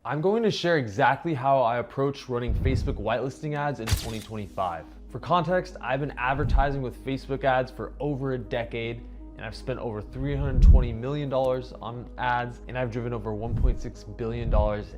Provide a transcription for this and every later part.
I'm going to share exactly how I approach running Facebook whitelisting ads in 2025. For context, I've been advertising with Facebook ads for over a decade, and I've spent over $320 million on ads, and I've driven over $1.6 billion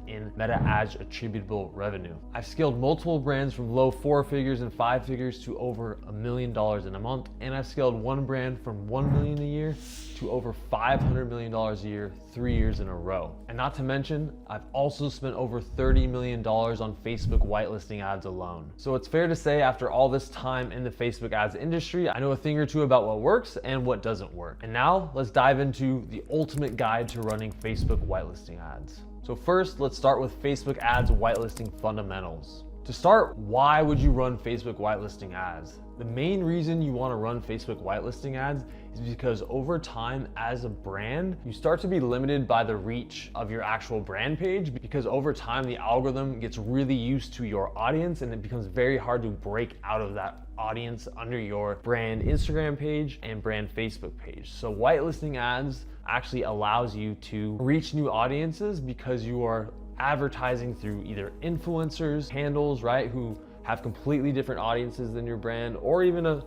in Meta ads attributable revenue. I've scaled multiple brands from low 4 figures and 5 figures to over $1 million in a month, and I've scaled one brand from $1 million a year to over $500 million a year 3 years in a row. And not to mention, I've also spent over $30 million on Facebook whitelisting ads alone. So it's fair to say, after all this time in the Facebook ads industry, I know a thing or two about what works and what doesn't work. And now let's dive into the ultimate guide to running Facebook whitelisting ads. So first, let's start with Facebook ads whitelisting fundamentals. To start, why would you run Facebook whitelisting ads? The main reason you want to run Facebook whitelisting ads is because over time as a brand, you start to be limited by the reach of your actual brand page, because over time the algorithm gets really used to your audience and it becomes very hard to break out of that audience under your brand Instagram page and brand Facebook page. So whitelisting ads actually allows you to reach new audiences because you are advertising through either influencers, handles, right, who have completely different audiences than your brand, or even a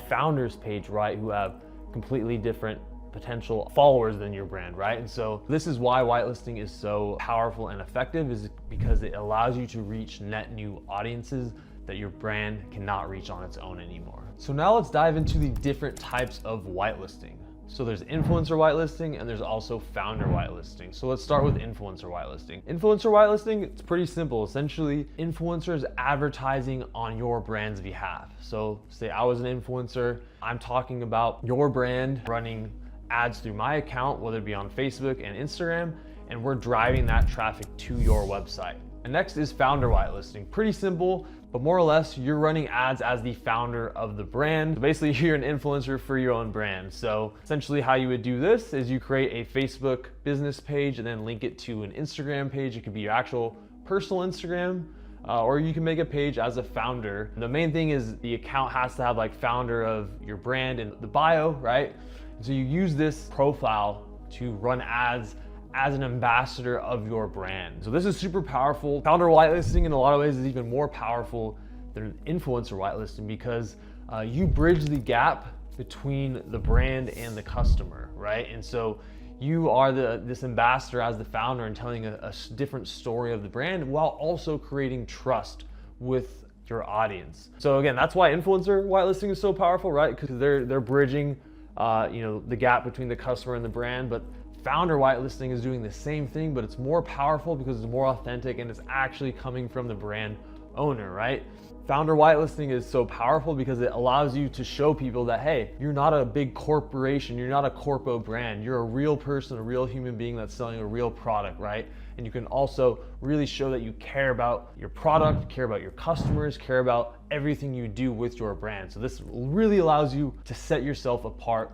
founder's page, right, who have completely different potential followers than your brand, right? And so this is why whitelisting is so powerful and effective, is because it allows you to reach net new audiences that your brand cannot reach on its own anymore. So now let's dive into the different types of whitelisting. So there's influencer whitelisting and there's also founder whitelisting. So let's start with influencer whitelisting. Influencer whitelisting, it's pretty simple. Essentially, influencers advertising on your brand's behalf. So say I was an influencer, I'm talking about your brand running ads through my account, whether it be on Facebook and Instagram, and we're driving that traffic to your website. And next is founder whitelisting. Pretty simple, but more or less you're running ads as the founder of the brand. So basically you're an influencer for your own brand. So essentially how you would do this is you create a Facebook business page and then link it to an Instagram page. It could be your actual personal Instagram, or you can make a page as a founder. And the main thing is the account has to have like founder of your brand in the bio, right? And so you use this profile to run ads as an ambassador of your brand. So this is super powerful. Founder whitelisting in a lot of ways is even more powerful than influencer whitelisting, because you bridge the gap between the brand and the customer, right? And so you are this ambassador as the founder and telling a different story of the brand while also creating trust with your audience. So again, that's why influencer whitelisting is so powerful, right? Because they're bridging the gap between the customer and the brand. But founder whitelisting is doing the same thing, but it's more powerful because it's more authentic and it's actually coming from the brand owner, right? Founder whitelisting is so powerful because it allows you to show people that, hey, you're not a big corporation, you're not a corpo brand, you're a real person, a real human being that's selling a real product, right? And you can also really show that you care about your product, care about your customers, care about everything you do with your brand. So this really allows you to set yourself apart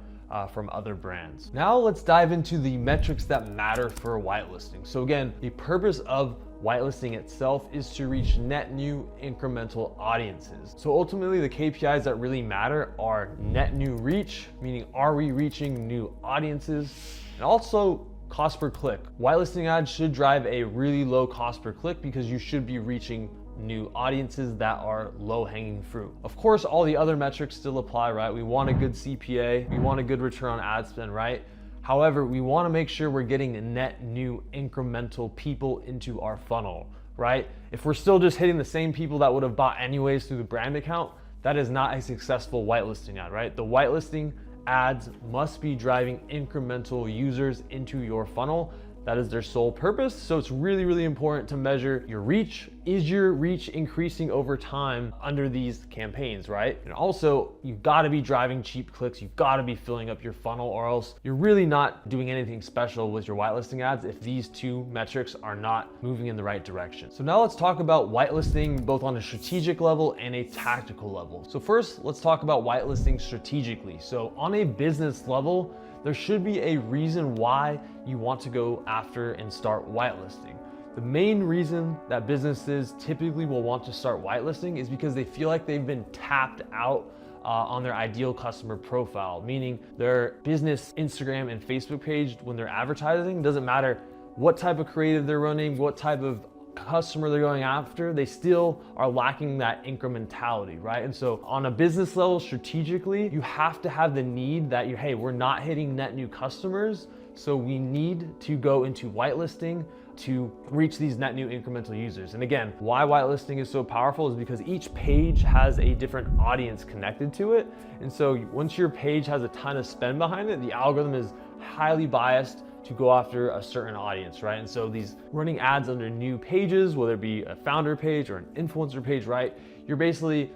from other brands. Now let's dive into the metrics that matter for whitelisting. So again, the purpose of whitelisting itself is to reach net new incremental audiences. So ultimately the KPIs that really matter are net new reach, meaning are we reaching new audiences, and also cost per click. Whitelisting ads should drive a really low cost per click because you should be reaching new audiences that are low-hanging fruit. Of course, all the other metrics still apply, right? We want a good CPA, we want a good return on ad spend, right? However, we want to make sure we're getting net new incremental people into our funnel, right? If we're still just hitting the same people that would have bought anyways through the brand account, that is not a successful whitelisting ad, right? The whitelisting ads must be driving incremental users into your funnel. That is their sole purpose. So it's really, really important to measure your reach. Is your reach increasing over time under these campaigns, right? And also, you've got to be driving cheap clicks. You've got to be filling up your funnel, or else you're really not doing anything special with your whitelisting ads if these two metrics are not moving in the right direction. So now let's talk about whitelisting both on a strategic level and a tactical level. So first, let's talk about whitelisting strategically. So on a business level, there should be a reason why you want to go after and start whitelisting. The main reason that businesses typically will want to start whitelisting is because they feel like they've been tapped out on their ideal customer profile, meaning their business Instagram and Facebook page, when they're advertising, doesn't matter what type of creative they're running, what type of customer they're going after, they still are lacking that incrementality, right? And so on a business level, strategically, you have to have the need that hey, we're not hitting net new customers, so we need to go into whitelisting to reach these net new incremental users. And again, why whitelisting is so powerful is because each page has a different audience connected to it. And so once your page has a ton of spend behind it, the algorithm is highly biased to go after a certain audience, right? And so these running ads under new pages, whether it be a founder page or an influencer page, right? You're basically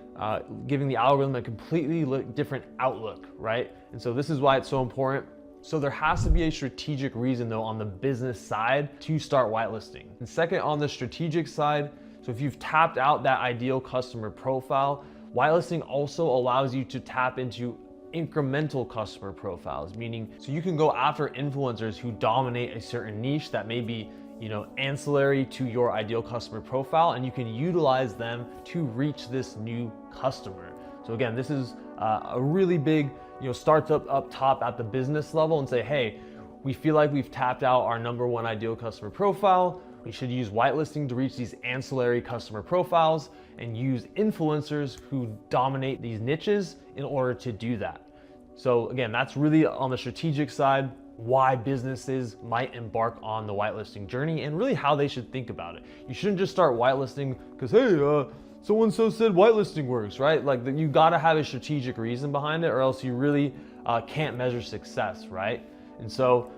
giving the algorithm a completely different outlook, right? And so this is why it's so important. So there has to be a strategic reason though on the business side to start whitelisting. And second, on the strategic side, so if you've tapped out that ideal customer profile, whitelisting also allows you to tap into incremental customer profiles, meaning so you can go after influencers who dominate a certain niche that may be ancillary to your ideal customer profile, and you can utilize them to reach this new customer. So again, this is a really big starts up top at the business level and say, hey, we feel like we've tapped out our number one ideal customer profile. We should use whitelisting to reach these ancillary customer profiles and use influencers who dominate these niches in order to do that. So again, that's really on the strategic side, why businesses might embark on the whitelisting journey and really how they should think about it. You shouldn't just start whitelisting because, hey, so-and-so said whitelisting works, right? Like you gotta have a strategic reason behind it or else you really can't measure success, right? And so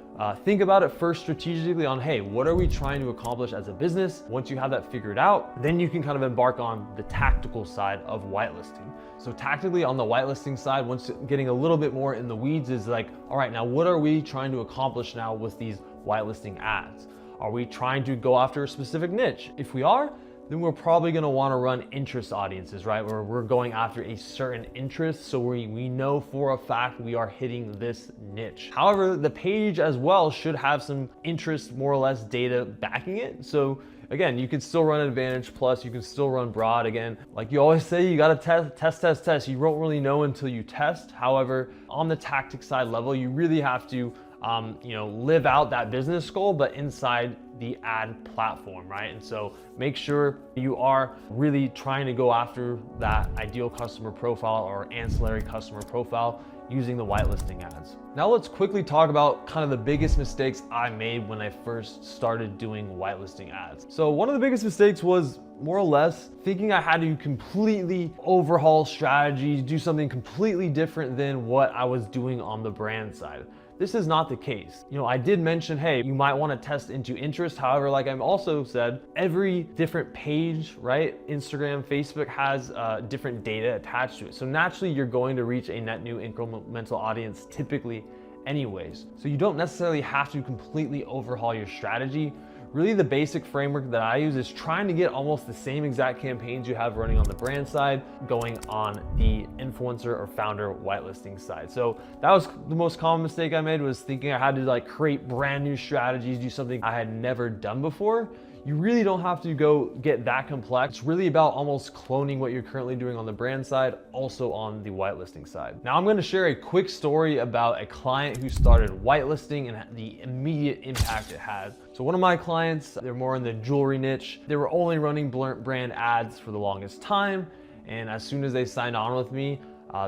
think about it first strategically on, hey, what are we trying to accomplish as a business? Once you have that figured out, then you can kind of embark on the tactical side of whitelisting. So tactically on the whitelisting side, once getting a little bit more in the weeds is like, all right, now what are we trying to accomplish now with these whitelisting ads? Are we trying to go after a specific niche? If we are, then we're probably gonna wanna run interest audiences, right? Where we're going after a certain interest, so we know for a fact we are hitting this niche. However, the page as well should have some interest, more or less data backing it. So again, you can still run Advantage Plus, you can still run broad. Again, like you always say, you gotta test. You won't really know until you test. However, on the tactic side level, you really have to live out that business goal, but inside the ad platform, right? And so make sure you are really trying to go after that ideal customer profile or ancillary customer profile using the whitelisting ads. Now let's quickly talk about kind of the biggest mistakes I made when I first started doing whitelisting ads. So one of the biggest mistakes was more or less thinking I had to completely overhaul strategies, do something completely different than what I was doing on the brand side. This is not the case. I did mention, hey, you might want to test into interest. However, like I've also said, every different page, right? Instagram, Facebook has different data attached to it. So naturally, you're going to reach a net new incremental audience typically anyways. So you don't necessarily have to completely overhaul your strategy. Really, the basic framework that I use is trying to get almost the same exact campaigns you have running on the brand side, going on the influencer or founder whitelisting side. So that was the most common mistake I made, was thinking I had to create brand new strategies, do something I had never done before. You really don't have to go get that complex. It's really about almost cloning what you're currently doing on the brand side, also on the whitelisting side. Now I'm gonna share a quick story about a client who started whitelisting and the immediate impact it had. So one of my clients, they're more in the jewelry niche. They were only running brand ads for the longest time. And as soon as they signed on with me,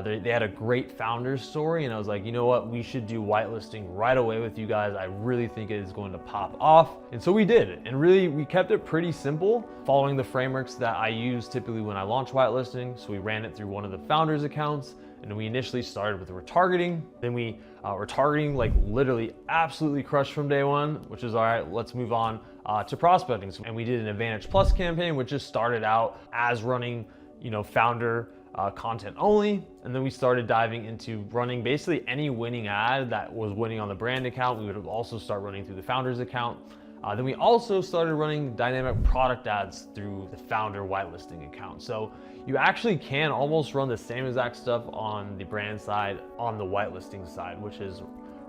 they had a great founder story, and I was like, you know what, we should do whitelisting right away with you guys. I really think it is going to pop off. And so we did, and really we kept it pretty simple, following the frameworks that I use typically when I launch whitelisting. So we ran it through one of the founders' accounts, and we initially started with retargeting. Then we retargeting literally absolutely crushed from day one, which is all right, let's move on to prospecting. And we did an Advantage Plus campaign, which just started out as running founder content only. And then we started diving into running basically any winning ad that was winning on the brand account. We would also start running through the founder's account. Then we also started running dynamic product ads through the founder whitelisting account. So you actually can almost run the same exact stuff on the brand side, on the whitelisting side, which is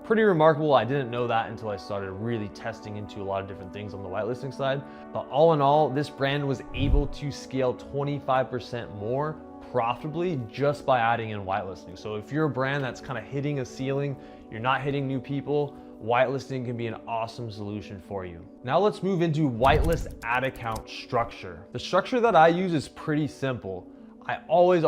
pretty remarkable. I didn't know that until I started really testing into a lot of different things on the whitelisting side. But all in all, this brand was able to scale 25% more profitably just by adding in whitelisting. So if you're a brand that's kind of hitting a ceiling, you're not hitting new people, whitelisting can be an awesome solution for you. Now let's move into whitelist ad account structure. The structure that I use is pretty simple. I always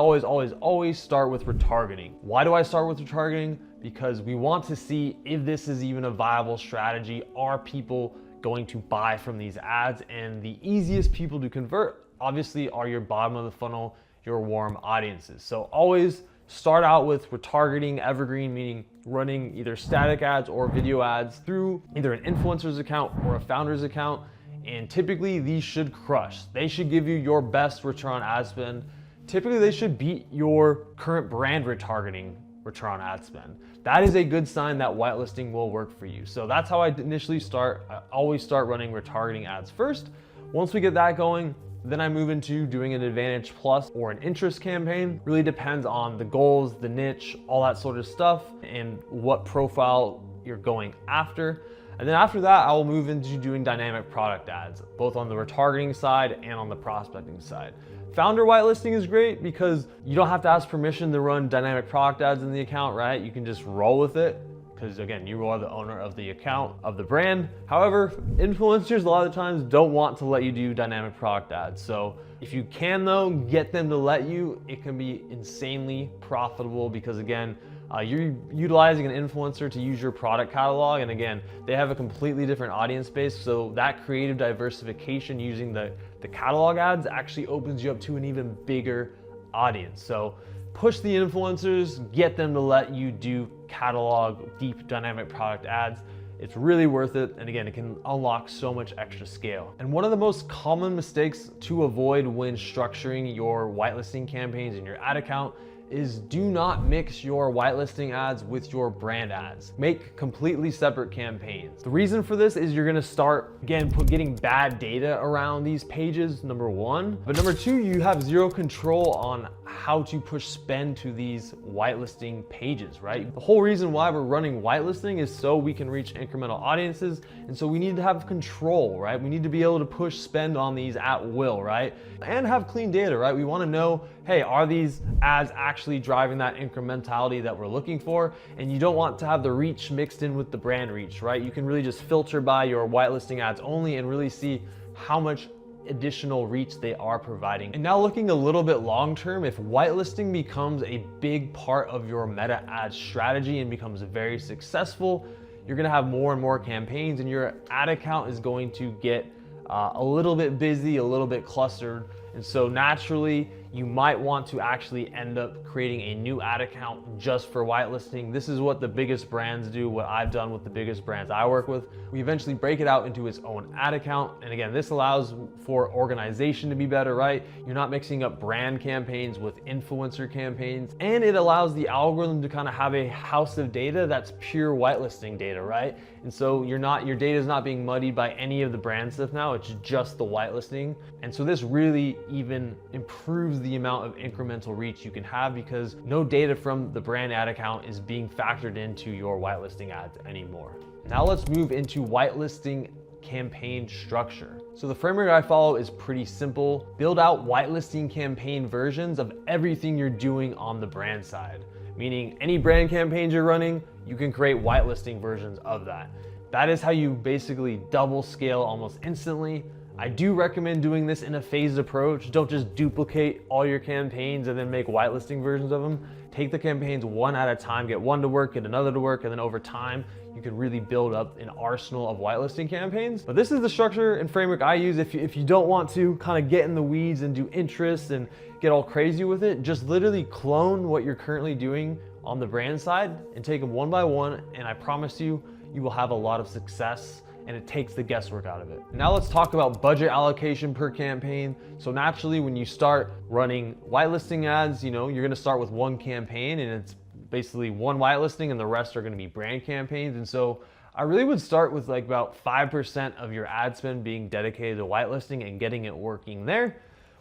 start with retargeting. Why do I start with retargeting? Because we want to see if this is even a viable strategy. Are people going to buy from these ads? And the easiest people to convert obviously are your bottom of the funnel, your warm audiences. So always start out with retargeting evergreen, meaning running either static ads or video ads through either an influencer's account or a founder's account. And typically these should crush. They should give you your best return on ad spend. Typically they should beat your current brand retargeting return on ad spend. That is a good sign that whitelisting will work for you. So that's how I initially start. I always start running retargeting ads first. Once we get that going, then I move into doing an Advantage Plus or an interest campaign. Really depends on the goals, the niche, all that sort of stuff, and what profile you're going after. And then after that, I will move into doing dynamic product ads, both on the retargeting side and on the prospecting side. Founder whitelisting is great because you don't have to ask permission to run dynamic product ads in the account, right? You can just roll with it, because again, you are the owner of the account, of the brand. However, influencers a lot of times don't want to let you do dynamic product ads. So if you can though, get them to let you, it can be insanely profitable because again, you're utilizing an influencer to use your product catalog. And again, they have a completely different audience base. So that creative diversification using the catalog ads actually opens you up to an even bigger audience. So push the influencers, get them to let you do catalog, deep dynamic product ads. It's really worth it. And again, it can unlock so much extra scale. And one of the most common mistakes to avoid when structuring your whitelisting campaigns in your ad account is do not mix your whitelisting ads with your brand ads. Make completely separate campaigns. The reason for this is you're gonna start, again, getting bad data around these pages, number one. But number two, you have zero control on how to push spend to these whitelisting pages, right? The whole reason why we're running whitelisting is so we can reach incremental audiences. And so we need to have control, right? We need to be able to push spend on these at will, right? And have clean data, right? We wanna know, hey, are these ads actually driving that incrementality that we're looking for? And you don't want to have the reach mixed in with the brand reach, right? You can really just filter by your whitelisting ads only and really see how much additional reach they are providing. And now looking a little bit long-term, if whitelisting becomes a big part of your meta ad strategy and becomes very successful, you're gonna have more and more campaigns and your ad account is going to get a little bit busy, a little bit clustered. And so naturally, you might want to actually end up creating a new ad account just for whitelisting. This is what the biggest brands do, what I've done with the biggest brands I work with. We eventually break it out into its own ad account. And again, this allows for organization to be better, right? You're not mixing up brand campaigns with influencer campaigns. And it allows the algorithm to kind of have a house of data that's pure whitelisting data, right? And so your data is not being muddied by any of the brand stuff now, it's just the whitelisting. And so this really even improves the amount of incremental reach you can have because no data from the brand ad account is being factored into your whitelisting ads anymore. Now let's move into whitelisting campaign structure. So the framework I follow is pretty simple. Build out whitelisting campaign versions of everything you're doing on the brand side. Meaning any brand campaigns you're running, you can create whitelisting versions of that. That is how you basically double scale almost instantly. I do recommend doing this in a phased approach. Don't just duplicate all your campaigns and then make whitelisting versions of them. Take the campaigns one at a time, get one to work, get another to work, and then over time, you can really build up an arsenal of whitelisting campaigns. But this is the structure and framework I use if you don't want to kind of get in the weeds and do interests and get all crazy with it. Just literally clone what you're currently doing on the brand side and take them one by one, and I promise you, you will have a lot of success and it takes the guesswork out of it. Now let's talk about budget allocation per campaign. So naturally, when you start running whitelisting ads, you're gonna start with one campaign and it's basically one whitelisting and the rest are gonna be brand campaigns. And so I really would start with like about 5% of your ad spend being dedicated to whitelisting and getting it working there.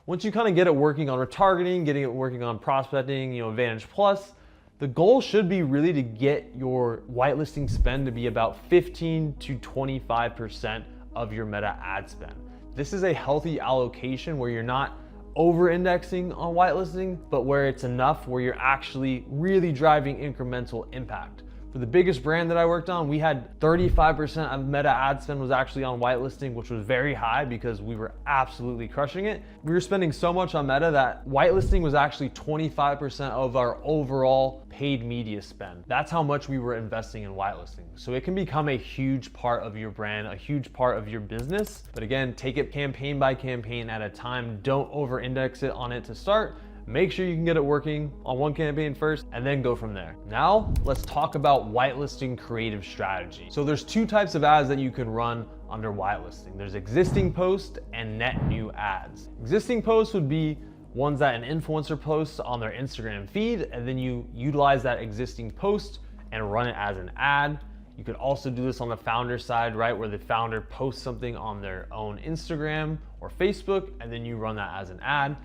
Once you kind of get it working on retargeting, getting it working on prospecting, Advantage Plus, the goal should be really to get your whitelisting spend to be about 15 to 25% of your meta ad spend. This is a healthy allocation where you're not over-indexing on whitelisting, but where it's enough where you're actually really driving incremental impact. For the biggest brand that I worked on, we had 35% of Meta ad spend was actually on whitelisting, which was very high because we were absolutely crushing it. We were spending so much on Meta that whitelisting was actually 25% of our overall paid media spend. That's how much we were investing in whitelisting. So it can become a huge part of your brand, a huge part of your business. But again, take it campaign by campaign at a time. Don't over-index it on it to start. Make sure you can get it working on one campaign first and then go from there. Now, let's talk about whitelisting creative strategy. So there's two types of ads that you can run under whitelisting. There's existing posts and net new ads. Existing posts would be ones that an influencer posts on their Instagram feed, and then you utilize that existing post and run it as an ad. You could also do this on the founder side, right? Where the founder posts something on their own Instagram or Facebook, and then you run that as an ad.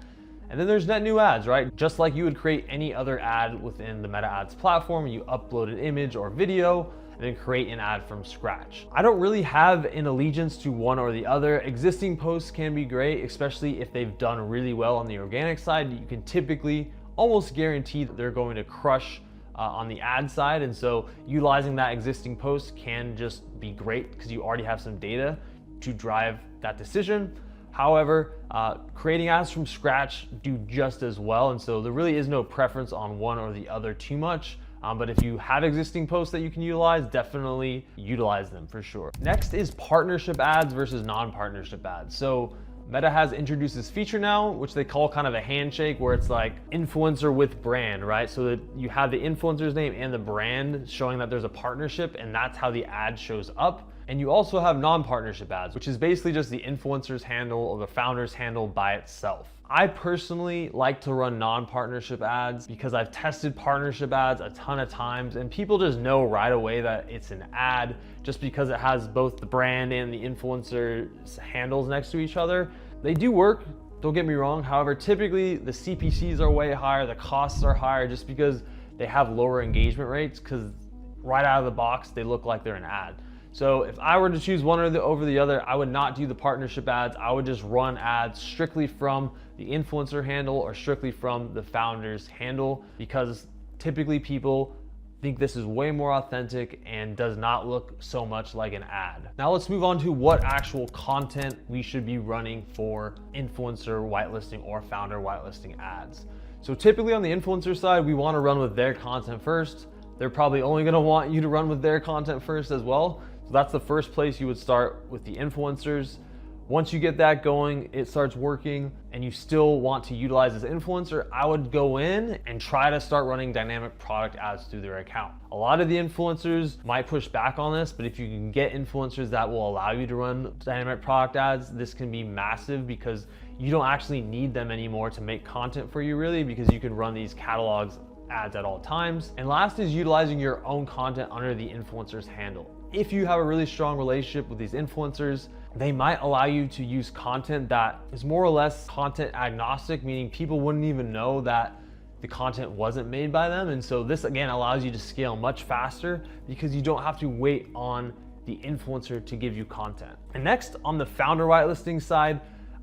And then there's net new ads, right? Just like you would create any other ad within the Meta Ads platform, you upload an image or video and then create an ad from scratch. I don't really have an allegiance to one or the other. Existing posts can be great, especially if they've done really well on the organic side. You can typically almost guarantee that they're going to crush on the ad side. And so utilizing that existing post can just be great because you already have some data to drive that decision. However, creating ads from scratch do just as well. And so there really is no preference on one or the other too much. But if you have existing posts that you can utilize, definitely utilize them for sure. Next is partnership ads versus non-partnership ads. So Meta has introduced this feature now, which they call kind of a handshake, where it's like influencer with brand, right? So that you have the influencer's name and the brand showing that there's a partnership, and that's how the ad shows up. And you also have non-partnership ads, which is basically just the influencer's handle or the founder's handle by itself. I personally like to run non-partnership ads because I've tested partnership ads a ton of times, and people just know right away that it's an ad just because it has both the brand and the influencer's handles next to each other. They do work, don't get me wrong. However, typically the CPCs are way higher, the costs are higher just because they have lower engagement rates, because right out of the box, they look like they're an ad. So if I were to choose one over the other, I would not do the partnership ads. I would just run ads strictly from the influencer handle or strictly from the founder's handle, because typically people think this is way more authentic and does not look so much like an ad. Now let's move on to what actual content we should be running for influencer whitelisting or founder whitelisting ads. So typically on the influencer side, we want to run with their content first. They're probably only going to want you to run with their content first as well. So that's the first place you would start, with the influencers. Once you get that going, it starts working, and you still want to utilize this influencer, I would go in and try to start running dynamic product ads through their account. A lot of the influencers might push back on this, but if you can get influencers that will allow you to run dynamic product ads, this can be massive because you don't actually need them anymore to make content for you really, because you can run these catalogs ads at all times. And last is utilizing your own content under the influencer's handle. If you have a really strong relationship with these influencers, they might allow you to use content that is more or less content agnostic, meaning people wouldn't even know that the content wasn't made by them. And so this again allows you to scale much faster because you don't have to wait on the influencer to give you content. And next, on the founder whitelisting side,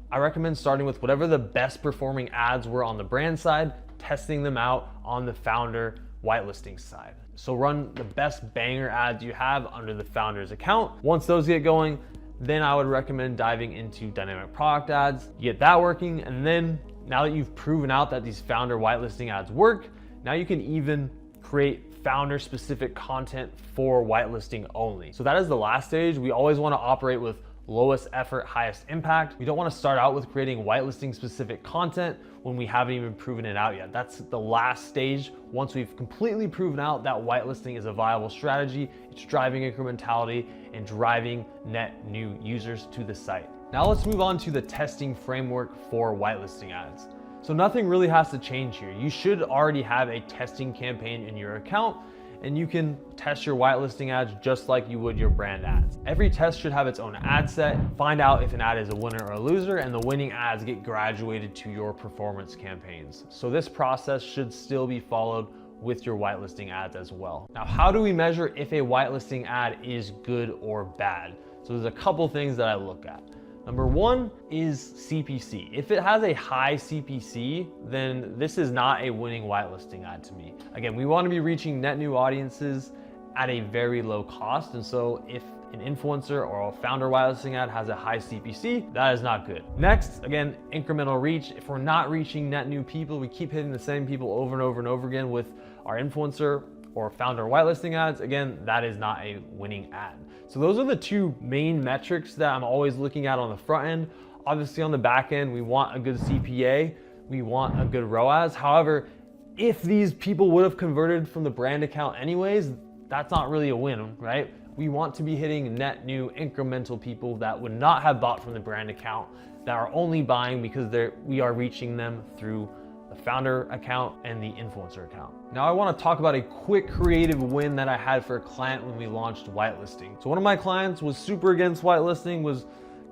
I recommend starting with whatever the best performing ads were on the brand side, testing them out on the founder whitelisting side. So run the best banger ads you have under the founder's account. Once those get going, then I would recommend diving into dynamic product ads. You get that working, and then now that you've proven out that these founder whitelisting ads work, now you can even create founder specific content for whitelisting only. So that is the last stage. We always want to operate with lowest effort, highest impact. We don't want to start out with creating whitelisting specific content when we haven't even proven it out yet. That's the last stage. Once we've completely proven out that whitelisting is a viable strategy, it's driving incrementality and driving net new users to the site. Now let's move on to the testing framework for whitelisting ads. So nothing really has to change here. You should already have a testing campaign in your account, and you can test your whitelisting ads just like you would your brand ads. Every test should have its own ad set. Find out if an ad is a winner or a loser, and the winning ads get graduated to your performance campaigns. So this process should still be followed with your whitelisting ads as well. Now, how do we measure if a whitelisting ad is good or bad? So there's a couple things that I look at. Number one is CPC. If it has a high CPC, then this is not a winning whitelisting ad to me. Again, we want to be reaching net new audiences at a very low cost. And so if an influencer or a founder whitelisting ad has a high CPC, that is not good. Next, again, incremental reach. If we're not reaching net new people, we keep hitting the same people over and over and over again with our influencer or founder whitelisting ads, again, that is not a winning ad. So those are the two main metrics that I'm always looking at on the front end. Obviously on the back end, we want a good CPA, we want a good ROAS. However, if these people would have converted from the brand account anyways, that's not really a win, right? We want to be hitting net new incremental people that would not have bought from the brand account, that are only buying because we are reaching them through the founder account and the influencer account. Now I want to talk about a quick creative win that I had for a client when we launched whitelisting. So one of my clients was super against whitelisting, was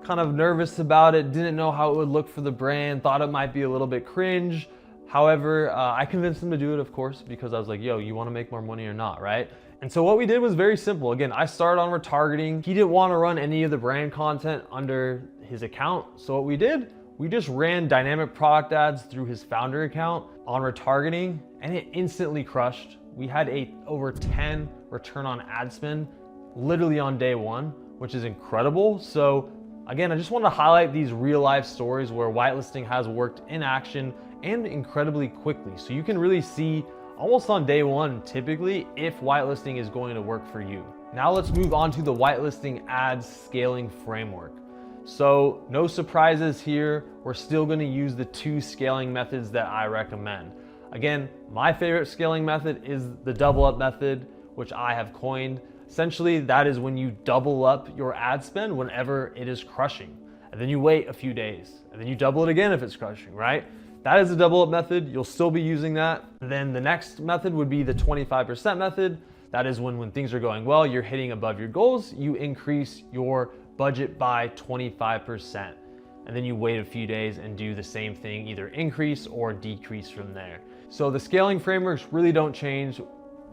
kind of nervous about it, didn't know how it would look for the brand, thought it might be a little bit cringe. However, I convinced him to do it, of course, because I was like, yo, you want to make more money or not, right? And so what we did was very simple. Again, I started on retargeting. He didn't want to run any of the brand content under his account. So what we did, we just ran dynamic product ads through his founder account on retargeting, and it instantly crushed. We had over 10 return on ad spend literally on day one, which is incredible. So again, I just want to highlight these real life stories where whitelisting has worked in action and incredibly quickly. So you can really see almost on day one, typically, if whitelisting is going to work for you. Now let's move on to the whitelisting ads scaling framework. So no surprises here. We're still going to use the two scaling methods that I recommend. Again, my favorite scaling method is the double up method, which I have coined. Essentially, that is when you double up your ad spend whenever it is crushing. And then you wait a few days, and then you double it again if it's crushing, right? That is the double up method. You'll still be using that. Then the next method would be the 25% method. That is when things are going well, you're hitting above your goals, you increase your budget by 25%. And then you wait a few days and do the same thing, either increase or decrease from there. So the scaling frameworks really don't change,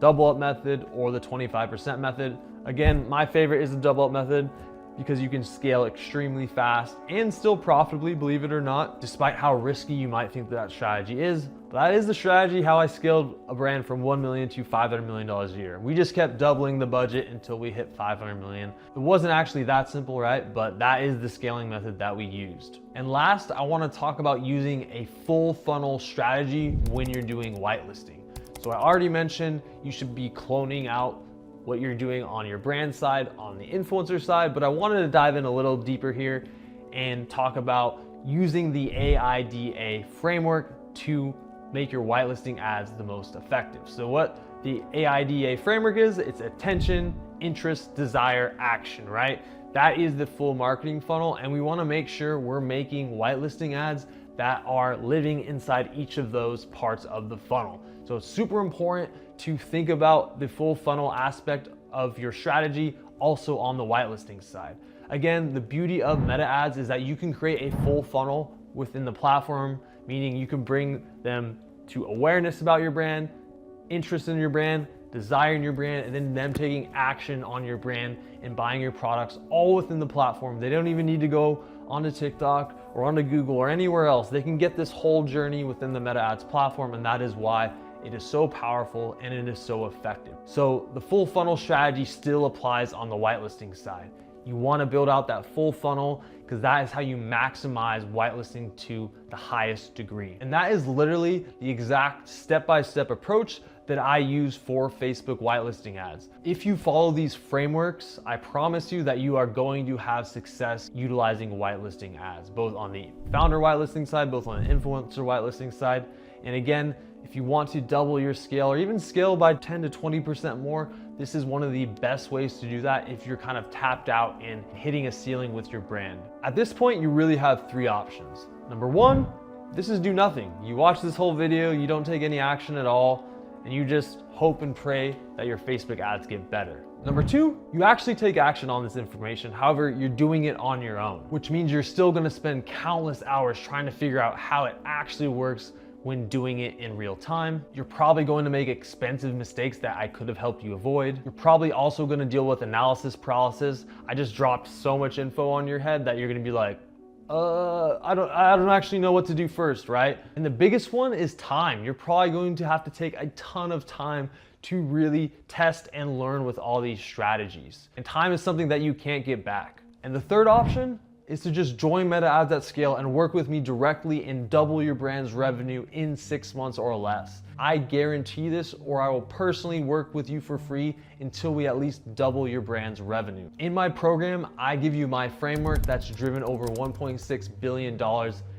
double up method or the 25% method. Again, my favorite is the double up method because you can scale extremely fast and still profitably, believe it or not, despite how risky you might think that strategy is. But that is the strategy how I scaled a brand from $1 million to $500 million a year. We just kept doubling the budget until we hit $500 million. It wasn't actually that simple, right? But that is the scaling method that we used. And last, I want to talk about using a full funnel strategy when you're doing whitelisting. So I already mentioned you should be cloning out what you're doing on your brand side, on the influencer side, but I wanted to dive in a little deeper here and talk about using the AIDA framework to make your whitelisting ads the most effective. So what the AIDA framework is, it's attention, interest, desire, action, right? That is the full marketing funnel, and we wanna make sure we're making whitelisting ads that are living inside each of those parts of the funnel. So it's super important to think about the full funnel aspect of your strategy also on the whitelisting side. Again, the beauty of meta ads is that you can create a full funnel within the platform, meaning you can bring them to awareness about your brand, interest in your brand, desire in your brand, and then them taking action on your brand and buying your products all within the platform. They don't even need to go onto TikTok or onto Google or anywhere else. They can get this whole journey within the meta ads platform, and that is why it is so powerful and it is so effective. So the full funnel strategy still applies on the whitelisting side. You want to build out that full funnel because that is how you maximize whitelisting to the highest degree. And that is literally the exact step-by-step approach that I use for Facebook whitelisting ads. If you follow these frameworks, I promise you that you are going to have success utilizing whitelisting ads, both on the founder whitelisting side, both on the influencer whitelisting side. And again, if you want to double your scale or even scale by 10 to 20% more, this is one of the best ways to do that if you're kind of tapped out and hitting a ceiling with your brand. At this point, you really have three options. Number one, this is do nothing. You watch this whole video, you don't take any action at all, and you just hope and pray that your Facebook ads get better. Number two, you actually take action on this information. However, you're doing it on your own, which means you're still gonna spend countless hours trying to figure out how it actually works when doing it in real time. You're probably going to make expensive mistakes that I could have helped you avoid. You're probably also going to deal with analysis paralysis. I just dropped so much info on your head that you're going to be like, I don't actually know what to do first, right? And the biggest one is time. You're probably going to have to take a ton of time to really test and learn with all these strategies. And time is something that you can't get back. And the third option is to just join Meta Ads at Scale and work with me directly and double your brand's revenue in 6 months or less. I guarantee this, or I will personally work with you for free until we at least double your brand's revenue. In my program, I give you my framework that's driven over $1.6 billion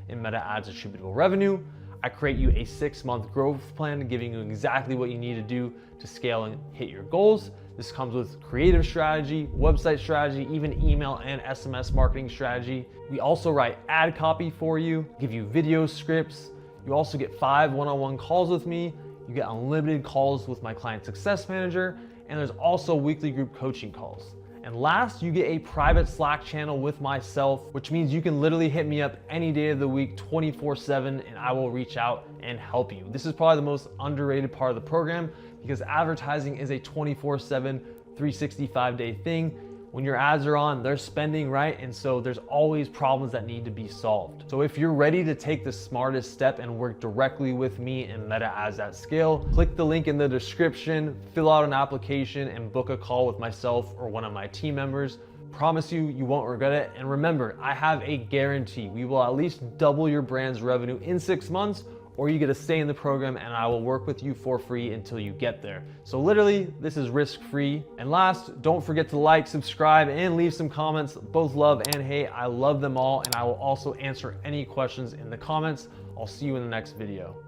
in Meta Ads attributable revenue. I create you a 6-month growth plan, giving you exactly what you need to do to scale and hit your goals. This comes with creative strategy, website strategy, even email and SMS marketing strategy. We also write ad copy for you, give you video scripts. You also get 5 one-on-one calls with me. You get unlimited calls with my client success manager, and there's also weekly group coaching calls. And last, you get a private Slack channel with myself, which means you can literally hit me up any day of the week, 24/7, and I will reach out and help you. This is probably the most underrated part of the program because advertising is a 24/7, 365-day thing. When your ads are on, they're spending, right? And so there's always problems that need to be solved. So if you're ready to take the smartest step and work directly with me in Meta Ads at Scale, click the link in the description, fill out an application, and book a call with myself or one of my team members. Promise you, you won't regret it. And remember, I have a guarantee. We will at least double your brand's revenue in 6 months, or you get to stay in the program and I will work with you for free until you get there. So literally, this is risk-free. And last, don't forget to like, subscribe, and leave some comments, both love and hate. I love them all, and I will also answer any questions in the comments. I'll see you in the next video.